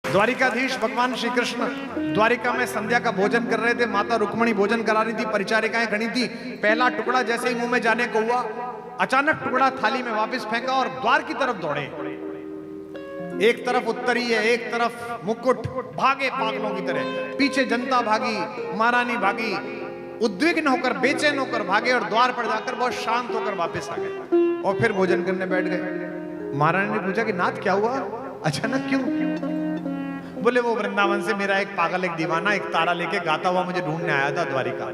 द्वारिकाधीश भगवान श्री कृष्ण द्वारिका में संध्या का भोजन कर रहे थे। माता रुक्मणी भोजन करा रही थी, परिचारिकाएं खड़ी थी। पहला टुकड़ा जैसे ही मुंह में जाने को हुआ, अचानक टुकड़ा थाली में वापस फेंका और द्वार की तरफ दौड़े। एक तरफ उत्तरी है, एक तरफ मुकुट, भागे पागलों की तरह। पीछे जनता भागी, महारानी भागी, उद्विग्न होकर, बेचैन होकर भागे और द्वार पर जाकर बहुत शांत होकर वापस आ गए और फिर भोजन करने बैठ गए। महारानी ने पूछा कि नाथ क्या हुआ, अचानक क्यों? बोले वो वृंदावन से मेरा एक पागल, एक दीवाना एक तारा लेके गाता हुआ मुझे ढूंढने आया था द्वारिका।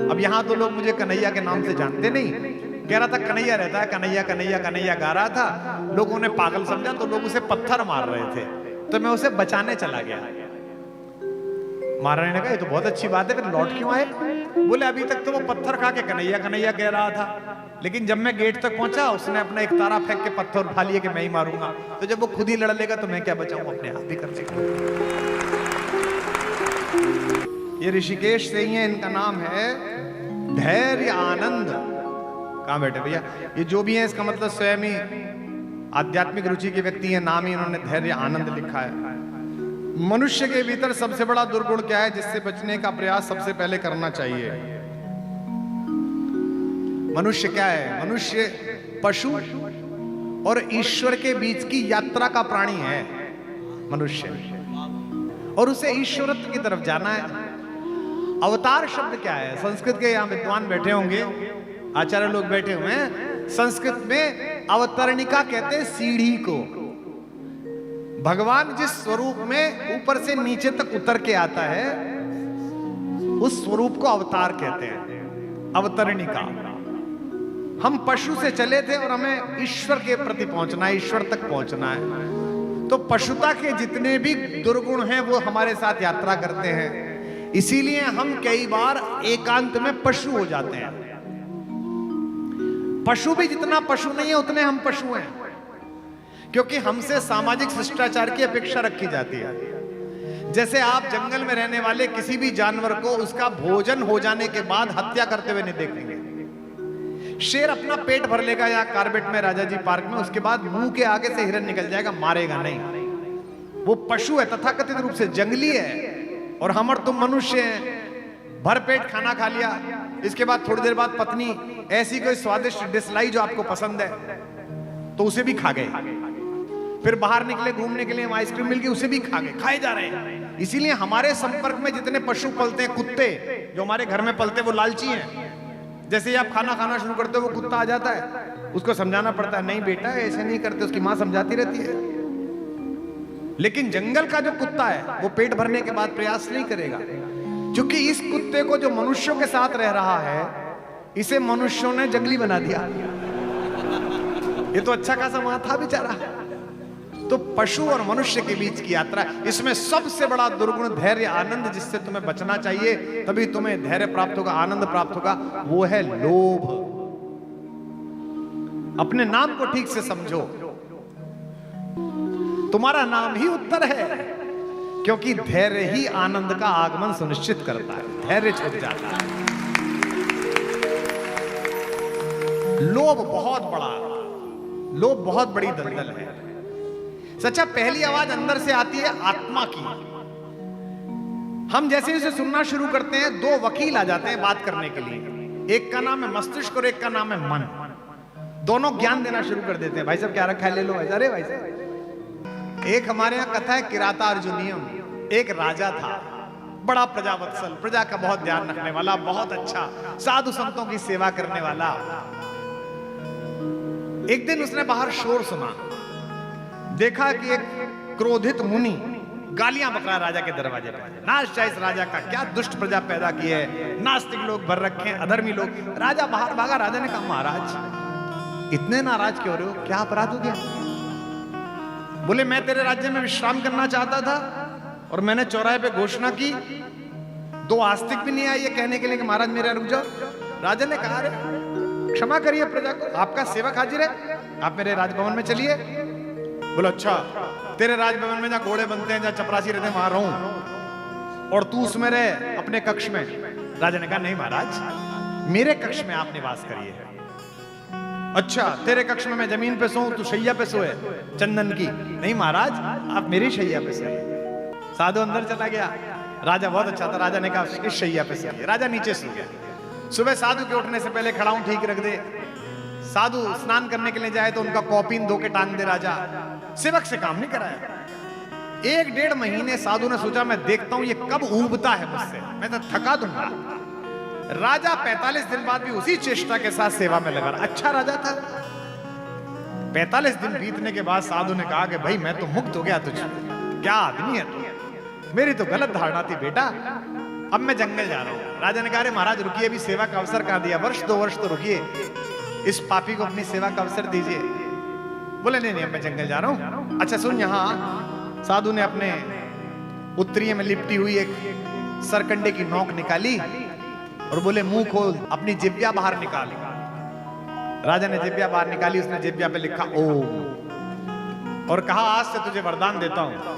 अब यहाँ तो लोग मुझे कन्हैया के नाम से जानते नहीं। कह रहा था कन्हैया रहता है, कन्हैया कन्हैया कन्हैया गा रहा था। लोगों ने पागल समझा तो लोग उसे पत्थर मार रहे थे, तो मैं उसे बचाने चला गया। महारानी ने कहा ये तो बहुत अच्छी बात है, फिर लौट क्यों आए? बोले अभी तक तो वो पत्थर खा के कन्हैया कन्हैया कह रहा था, लेकिन जब मैं गेट तक पहुंचा उसने अपना एक तारा फेंक के पत्थर उठा लिए कि मैं ही मारूंगा। तो जब वो खुद ही लड़ लेगा तो मैं क्या बचाऊं, अपने आप ही कर लेगा। ये ऋषिकेश से ही है, इनका नाम है धैर्य आनंद। कहां बैठे भैया? ये जो भी है इसका मतलब स्वयं ही आध्यात्मिक रुचि के व्यक्ति है, नाम ही इन्होंने धैर्य आनंद लिखा है। मनुष्य के भीतर सबसे बड़ा दुर्गुण क्या है जिससे बचने का प्रयास सबसे पहले करना चाहिए? मनुष्य क्या है? मनुष्य पशु और ईश्वर के बीच की यात्रा का प्राणी है मनुष्य, और उसे ईश्वरत्व की तरफ जाना है। अवतार शब्द क्या है? संस्कृत के यहाँ विद्वान बैठे होंगे, आचार्य लोग बैठे हुए हैं। संस्कृत में अवतरणिका कहते हैं सीढ़ी को। भगवान जिस स्वरूप में ऊपर से नीचे तक उतर के आता है उस स्वरूप को अवतार कहते हैं, अवतरणिका। हम पशु से चले थे और हमें ईश्वर के प्रति पहुंचना है, ईश्वर तक पहुंचना है। तो पशुता के जितने भी दुर्गुण हैं वो हमारे साथ यात्रा करते हैं। इसीलिए हम कई बार एकांत में पशु हो जाते हैं। पशु भी जितना पशु नहीं है उतने हम पशु हैं, क्योंकि हमसे सामाजिक शिष्टाचार की अपेक्षा रखी जाती है। जैसे आप जंगल में रहने वाले किसी भी जानवर को उसका भोजन हो जाने के बाद हत्या करते हुए नहीं देखेंगे। शेर अपना पेट भर लेगा या कार्बेट में राजाजी पार्क में, उसके बाद मुंह के आगे से हिरन निकल जाएगा, मारेगा नहीं। वो पशु है, तथाकथित रूप से जंगली है। और हम और तुम मनुष्य हैं, भर पेट खाना खा लिया, इसके बाद थोड़ी देर बाद पत्नी ऐसी कोई स्वादिष्ट डिश लाई जो आपको पसंद है तो उसे भी खा गए। फिर बाहर निकले घूमने के लिए, आइसक्रीम मिल गई, उसे भी खा गए, खाए जा रहे हैं। इसीलिए हमारे संपर्क में जितने पशु पलते हैं, कुत्ते जो हमारे घर में पलते हैं वो लालची हैं। जैसे ही आप खाना खाना शुरू करते हो वो कुत्ता आ जाता है, उसको समझाना पड़ता है, नहीं बेटा ऐसे नहीं करते, उसकी मां समझाती रहती है। लेकिन जंगल का जो कुत्ता है वो पेट भरने के बाद प्रयास नहीं करेगा, क्योंकि इस कुत्ते को जो मनुष्यों के साथ रह रहा है इसे मनुष्यों ने जंगली बना दिया। ये तो अच्छा खासा वहां था बेचारा। तो पशु और मनुष्य के बीच की यात्रा, इसमें सबसे बड़ा दुर्गुण धैर्य आनंद, जिससे तुम्हें बचना चाहिए, तभी तुम्हें धैर्य प्राप्त होगा, आनंद प्राप्त होगा, वो है लोभ। अपने नाम को ठीक से समझो, तुम्हारा नाम ही उत्तर है, क्योंकि धैर्य ही आनंद का आगमन सुनिश्चित करता है। धैर्य छूट जाता है। लोभ बहुत बड़ा, लोभ बहुत बड़ी दलदल है। सच्चा पहली आवाज अंदर से आती है आत्मा की। हम जैसे उसे सुनना शुरू करते हैं, दो वकील आ जाते हैं बात करने के लिए। एक का नाम है मस्तिष्क और एक का नाम है मन। दोनों ज्ञान देना शुरू कर देते हैं, भाई साहब क्या रखा है ले लो। अरे भाई साहब, एक हमारे यहाँ कथा है किराता अर्जुनियम। एक राजा था, बड़ा प्रजावत्सल, प्रजा का बहुत ध्यान रखने वाला, बहुत अच्छा, साधु संतों की सेवा करने वाला। एक दिन उसने बाहर शोर सुना, देखा कि एक क्रोधित मुनि गालियां बक रहा है राजा के दरवाजे पर। नाश चाहे इस राजा का, क्या दुष्ट प्रजा पैदा की है, नास्तिक लोग भर रखे हैं, अधर्मी लोग। राजा बाहर भागा। राजा ने कहा महाराज इतने नाराज क्यों हो रहे हो, क्या अपराध हो गया? बोले मैं तेरे राज्य में विश्राम करना चाहता था और मैंने चौराहे पे घोषणा की, दो आस्तिक भी नहीं आए ये कहने के लिए कि महाराज मेरे रुक जाओ। राजा ने कहा अरे क्षमा करिए प्रजा को, आपका सेवक हाजिर है, आप मेरे राजभवन में चलिए। बोला अच्छा, तेरे राजभवन में जहां घोड़े बनते हैं, जहां चपरासी रहते हैं, वहां रहूं और तू उसमें रहे अपने कक्ष में। राजा ने कहा नहीं महाराज, मेरे कक्ष में आप निवास करिए। अच्छा तेरे कक्ष में मैं जमीन पे सोऊं, तू शैया पे सोए चंदन की? नहीं महाराज, आप मेरी शैया पे सोए। साधु अंदर चला गया। राजा बहुत अच्छा था, राजा ने कहा इस शैया पे सोइए। राजा नीचे सो गया। सुबह साधु के उठने से पहले खड़ाऊं ठीक रख दे। साधु स्नान करने के लिए जाए तो उनका कॉपिन धो के टांग दे राजा। सेवक से काम नहीं कराया। 1-1.5 महीने साधु ने सोचा मैं देखता हूं ये कब ऊबता है मुझसे, मैं तो थका दूंगा। राजा 45 दिन बाद भी उसी चेष्टा के साथ सेवा में लगा। अच्छा राजा था। 45 दिन बीतने के बाद साधु ने कहा कि भाई मैं तो मुक्त हो गया तुझसे, क्या आदमी है तू, मेरी तो गलत धारणा थी बेटा, अब मैं जंगल जा रहा हूं। राजा ने कहा अरे महाराज रुकिए, अभी सेवा का अवसर कहां दिया, वर्ष 2 वर्ष तो रुकिए, इस पापी को अपनी सेवा का अवसर दीजिए। बोले नहीं मैं जंगल जा रहा हूं। अच्छा सुन, यहां साधु ने अपने उत्तरीय में लिपटी हुई एक सरकंडे की नोक निकाली और बोले मुंह खोल, अपनी जिब्या बाहर निकाल। राजा ने जिब्या बाहर निकाली, उसने जिब्या पे लिखा ओम और कहा आज से तुझे वरदान देता हूं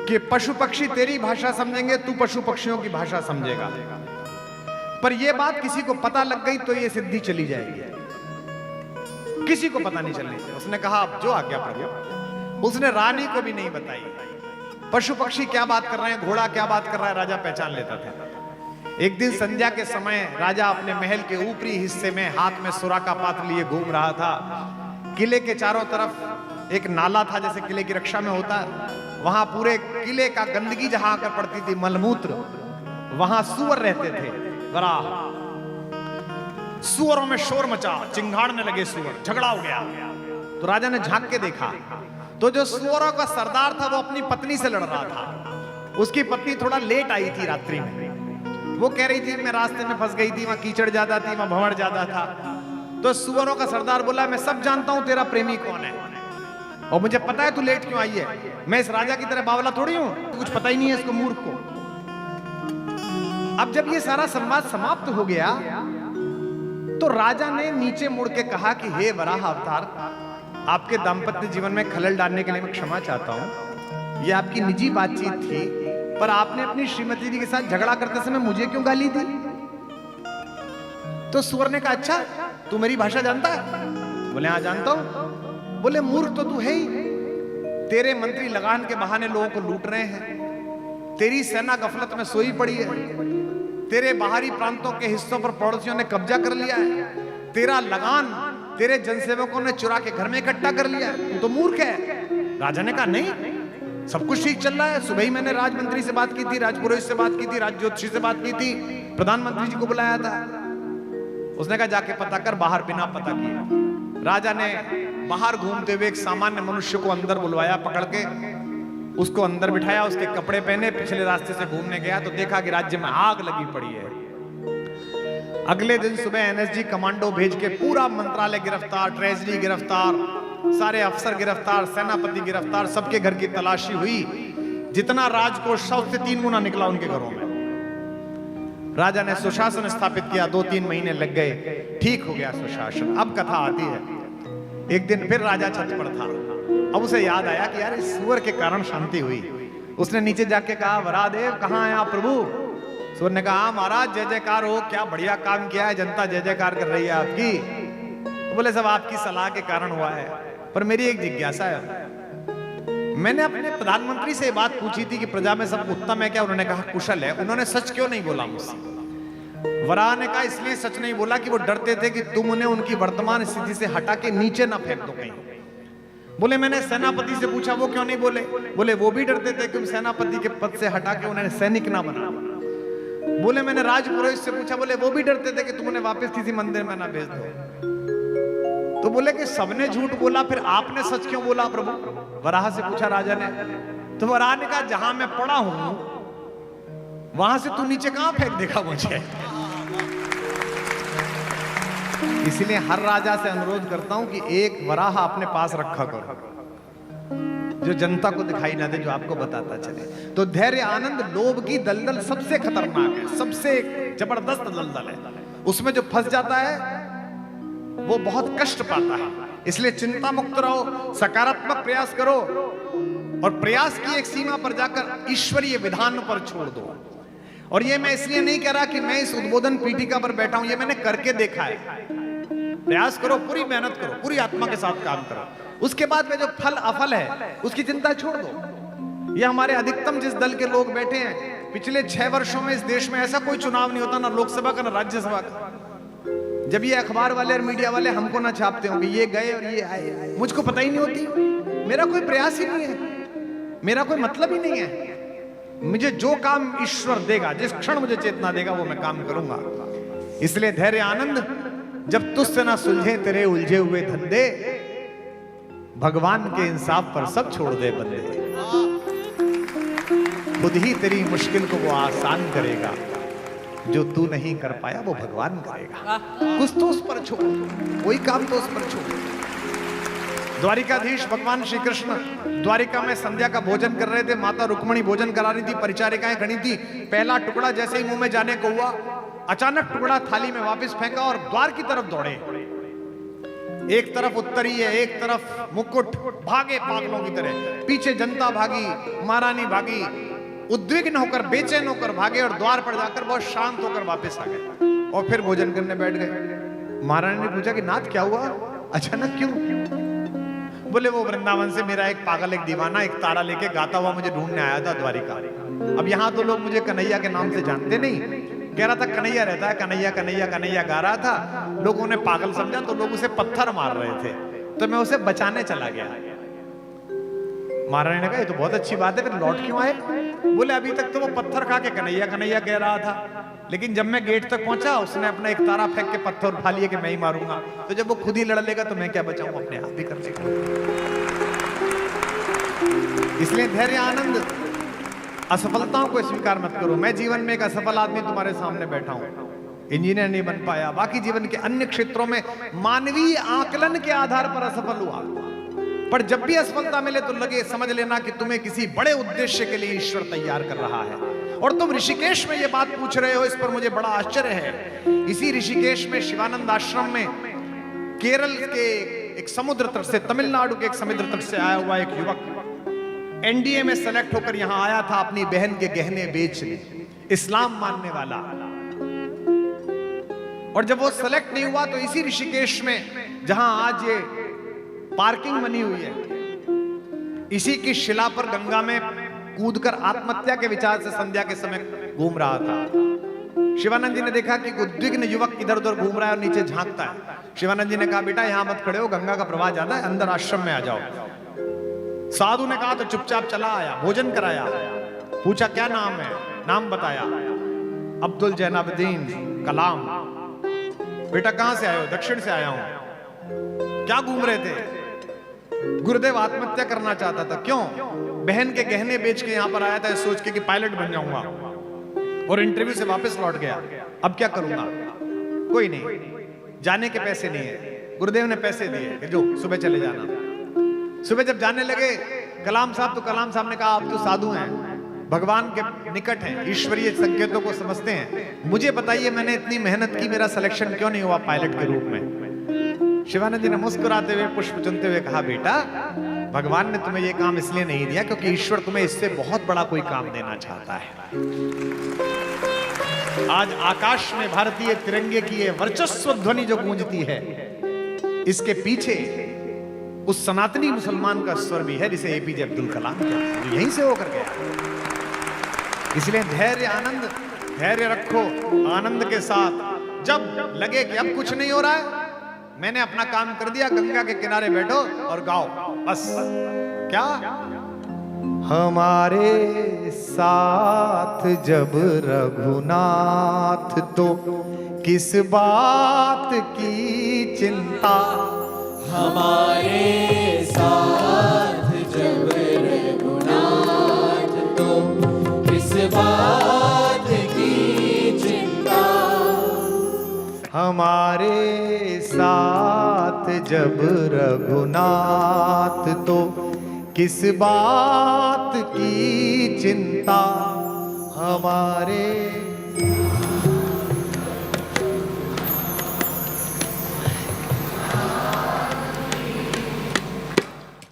कि पशु पक्षी तेरी भाषा समझेंगे, तू पशु पक्षियों की भाषा समझेगा, पर यह बात किसी को पता लग गई तो यह सिद्धि चली जाएगी, किसी को पता नहीं चलने से। उसने कहा अब जो आ गया प्रभु। उसने रानी को भी नहीं बताई। पशु पक्षी क्या बात कर रहे हैं, घोड़ा क्या बात कर रहा है, राजा पहचान लेता था। एक दिन संध्या के समय राजा अपने महल के ऊपरी हिस्से में हाथ में सुरा का पात्र लिए घूम रहा था। किले के चारों तरफ एक नाला था जैसे किले की रक्षा में होता है। वहां पूरे किले का गंदगी जहां आकर पड़ती थी, मलमूत्र, वहां सुअर रहते थे। वराह सुअरों में शोर मचा, चिंगाड़ने लगे सुअर, झगड़ा हो गया। तो राजा ने झांक के देखा तो जो सुअरों का सरदार था वो अपनी पत्नी से लड़ रहा था। उसकी पत्नी थोड़ा लेट आई थी रात्रि में। वो कह रही थी मैं रास्ते में फंस गई थी, वहां कीचड़ ज्यादा थी, वहां भंवर ज्यादा था। तो सुअरों का सरदार बोला मैं सब जानता हूं तेरा प्रेमी कौन है और मुझे पता है तू लेट क्यों आई है। मैं इस राजा की तरह बावला थोड़ी हूं, कुछ पता ही नहीं है इसको, मूर्ख को। अब जब ये सारा संवाद समाप्त हो गया तो राजा ने नीचे मुड़ के कहा कि हे वराह अवतार, आपके दाम्पत्य जीवन में खलल डालने के लिए मैं क्षमा चाहता हूं। यह आपकी निजी बातचीत थी, पर आपने अपनी श्रीमती जी के साथ झगड़ा करते समय मुझे क्यों गाली दी? तो सुअर ने कहा अच्छा तू मेरी भाषा जानता है? बोले हाँ जानता हूं। बोले मूर्ख तो तू है ही, तेरे मंत्री लगान के बहाने लोगों को लूट रहे हैं, तेरी सेना गफलत में सोई पड़ी है, तेरे बाहरी प्रांतों के हिस्सों पर पड़ोसियों ने कब्जा कर लिया है, तेरा लगान तेरे जनसेवकों ने चुरा के घर में इकट्ठा कर लिया है, तू तो मूर्ख है। राजा ने कहा नहीं सब कुछ ठीक चल रहा है, सुबह ही मैंने राजमंत्री से बात की थी, राजपुरोहित से बात की थी, राज ज्योतिषी से बात की थी, प्रधानमंत्री जी को बुलाया था। उसने कहा जाके पता कर, बाहर बिना पता किए। राजा ने बाहर घूमते हुए एक सामान्य मनुष्य को अंदर बुलवाया, पकड़ के उसको अंदर बिठाया, उसके कपड़े पहने, पिछले रास्ते से घूमने गया तो देखा कि राज्य में आग लगी पड़ी है। अगले दिन सुबह एनएसजी कमांडो भेज के पूरा मंत्रालय गिरफ्तार, ट्रेजरी गिरफ्तार, सारे अफसर गिरफ्तार, सेनापति गिरफ्तार, सबके घर की तलाशी हुई। जितना राजकोष था उससे 3 गुना निकला उनके घरों में। राजा ने सुशासन स्थापित किया, 2-3 महीने लग गए, ठीक हो गया सुशासन। अब कथा आती है, एक दिन फिर राजा छत पर था। अब उसे याद आया कि यार इस सुअर के कारण शांति हुई। उसने नीचे जाके कहा वरादेव कहाँ हैं आप प्रभु? सुअर ने कहा महाराज जय जयकार हो, क्या बढ़िया काम किया है, जनता जय जयकार कर रही है आपकी। तो बोले सब आपकी सलाह के कारण हुआ है, पर मेरी एक जिज्ञासा है। मैंने अपने प्रधानमंत्री से बात पूछी थी कि प्रजा में सब उत्तम है क्या? उन्होंने कहा कुशल है। उन्होंने सच क्यों नहीं बोला मुझसे? वराह ने कहा इसलिए सच नहीं बोला कि वो डरते थे कि तुम उन्हें उनकी वर्तमान स्थिति से हटा के नीचे ना फेंक दो कहीं। बोले मैंने सेनापति से पूछा, वो क्यों नहीं बोले? बोले वो भी डरते थे कि तुम सेनापति के पद से हटा के उन्हें सैनिक ना बना। बोले मैंने राजपुरोहित से पूछा, बोले वो भी डरते थे कि तुम उन्हें वापस किसी मंदिर में ना भेज दो। तो बोले कि सबने झूठ बोला, फिर आपने सच क्यों बोला प्रभु? वराह से पूछा राजा ने। तो वराह ने कहा जहां मैं पड़ा हूं वहां से तू नीचे कहां फेंक देगा मुझे? इसलिए हर राजा से अनुरोध करता हूं कि एक वराह अपने पास रखा करो, जो जनता को दिखाई ना दे, जो आपको बताता चले। तो धैर्य आनंद लोभ की दलदल सबसे खतरनाक है, सबसे जबरदस्त दलदल है। उसमें जो फंस जाता है वो बहुत कष्ट पाता है। इसलिए चिंता मुक्त रहो, सकारात्मक प्रयास करो और प्रयास की एक सीमा पर जाकर ईश्वरीय विधान पर छोड़ दो। और ये मैं इसलिए नहीं कह रहा कि मैं इस उद्बोधन पीठिका पर बैठा हूं, ये मैंने करके देखा है। प्रयास करो, पूरी मेहनत करो, पूरी आत्मा के साथ काम करो, उसके बाद में जो फल अफल है उसकी चिंता छोड़ दो। ये हमारे अधिकतम जिस दल के लोग बैठे हैं, पिछले 6 वर्षों में इस देश में ऐसा कोई चुनाव नहीं होता, ना लोकसभा का ना राज्यसभा का, जब ये अखबार वाले और मीडिया वाले हमको ना छापते होंगे ये गए और ये आए। मुझको पता ही नहीं होती, मेरा कोई प्रयास ही नहीं है, मेरा कोई मतलब ही नहीं है। मुझे जो काम ईश्वर देगा, जिस क्षण मुझे चेतना देगा, वो मैं काम करूंगा। इसलिए धैर्य आनंद, जब तुझसे ना सुलझे तेरे उलझे हुए धंधे, भगवान के इंसाफ पर सब छोड़ दे बंदे। खुद ही तेरी मुश्किल को वो आसान करेगा, जो तू नहीं कर पाया वो भगवान करेगा। कुछ तो उस पर छोड़, कोई काम तो उस पर छोड़। द्वारिकाधीश भगवान श्री कृष्ण द्वारिका में संध्या का भोजन कर रहे थे, माता रुक्मणी भोजन करा रही थी, परिचारिकाएं खड़ी थी। पहला टुकड़ा जैसे ही मुंह में जाने को हुआ, अचानक टुकड़ा थाली में वापस फेंका और द्वार की तरफ दौड़े। एक तरफ उत्तरी है, एक तरफ मुकुट, भागे पागलों की तरह। पीछे जनता भागी, महारानी भागी, उद्विग्न होकर बेचैन होकर भागे और द्वार पर जाकर बहुत शांत होकर वापस आ गए और फिर भोजन करने बैठ गए। महारानी ने पूछा कि नाथ क्या हुआ, अचानक क्यों? बोले वो वृंदावन से मेरा एक पागल, एक दीवाना, एक तारा लेके गाता हुआ मुझे ढूंढने आया था द्वारिका। अब यहाँ तो लोग मुझे कन्हैया के नाम से जानते नहीं, कह रहा था कन्हैया रहता है, कन्हैया कन्हैया कन्हैया गा रहा था। लोगों ने पागल समझा तो लोग उसे पत्थर मार रहे थे, तो मैं उसे बचाने चला गया। महारानी ने कहा ये तो बहुत अच्छी बात है, फिर लौट क्यों आए? बोले अभी तक तो वो पत्थर खा के कन्हैया कन्हैया कह रहा था, लेकिन जब मैं गेट तक पहुंचा उसने अपना एक तारा फेंक के पत्थर उठा लिए कि मैं ही मारूंगा। तो जब वो खुद ही लड़ लेगा तो मैं क्या बचाऊं, अपने आप ही कर लेगा। इसलिए धैर्य आनंद, असफलताओं को स्वीकार मत करो। मैं जीवन में एक असफल आदमी तुम्हारे सामने बैठा हूं, इंजीनियर नहीं बन पाया, बाकी जीवन के अन्य क्षेत्रों में मानवीय आकलन के आधार पर असफल हुआ, पर जब भी असफलता मिले तो लगे समझ लेना कि तुम्हें किसी बड़े उद्देश्य के लिए ईश्वर तैयार कर रहा है। और तुम ऋषिकेश में ये बात पूछ रहे हो, इस पर मुझे बड़ा आश्चर्य है। इसी ऋषिकेश में शिवानंद आश्रम में केरल के एक समुद्र तट से, तमिलनाडु के एक समुद्र तट से आया हुआ एक युवक एनडीए में सेलेक्ट होकर यहां आया था अपनी बहन के गहने बेचने, इस्लाम मानने वाला। और जब वो सेलेक्ट नहीं हुआ तो इसी ऋषिकेश में, जहां आज ये पार्किंग बनी हुई है, इसी की शिला पर गंगा में कूदकर आत्महत्या के विचार से संध्या के समय घूम रहा था। शिवानंद जी ने देखा कि उद्विग्न युवक इधर उधर घूम रहा है और नीचे झांकता है। शिवानंद जी ने कहा बेटा यहां मत खड़े हो, गंगा का प्रवाह ज्यादा है, अंदर आश्रम में आ जाओ। साधु ने कहा तो चुपचाप चला आया, भोजन कराया, पूछा क्या नाम है, नाम बताया, अब्दुल जैनाबुद्दीन कलाम। बेटा कहां से आए हो? दक्षिण से आया हूं। क्या घूम रहे थे? गुरुदेव आत्महत्या करना चाहता था। क्यों? बहन के गहने बेच के यहां पर आया था सोच के कि पायलट बन जाऊंगा, और इंटरव्यू से वापस लौट गया। अब क्या करूंगा? कोई नहीं, जाने के पैसे नहीं है। गुरुदेव ने पैसे दिए कि जो सुबह चले जाना। सुबह जब जाने लगे कलाम साहब, तो कलाम साहब ने कहा आप तो साधु हैं, भगवान के निकट हैं, ईश्वरीय संकेतों को समझते हैं, मुझे बताइए मैंने इतनी मेहनत की, मेरा सिलेक्शन क्यों नहीं हुआ पायलट के रूप में? शिवानंद जी ने मुस्कुराते हुए, पुष्प चुनते हुए कहा बेटा भगवान ने तुम्हें यह काम इसलिए नहीं दिया क्योंकि ईश्वर तुम्हें इससे बहुत बड़ा कोई काम देना चाहता है। आज आकाश में भारतीय तिरंगे की ये वर्चस्व ध्वनि जो गूंजती है, इसके पीछे उस सनातनी मुसलमान का स्वर भी है जिसे एपीजे अब्दुल कलाम कहते, जो यहीं से होकर गया। इसलिए धैर्य आनंद, धैर्य रखो आनंद के साथ। जब लगे कि अब कुछ नहीं हो रहा है, मैंने अपना काम कर दिया, गंगा के किनारे बैठो और गाओ बस। क्या? हमारे साथ जब रघुनाथ तो किस बात की चिंता, हमारे साथ जब रघुनाथ तो किस बात की चिंता, हमारे साथ जब रघुनाथ तो किस बात की चिंता, हमारे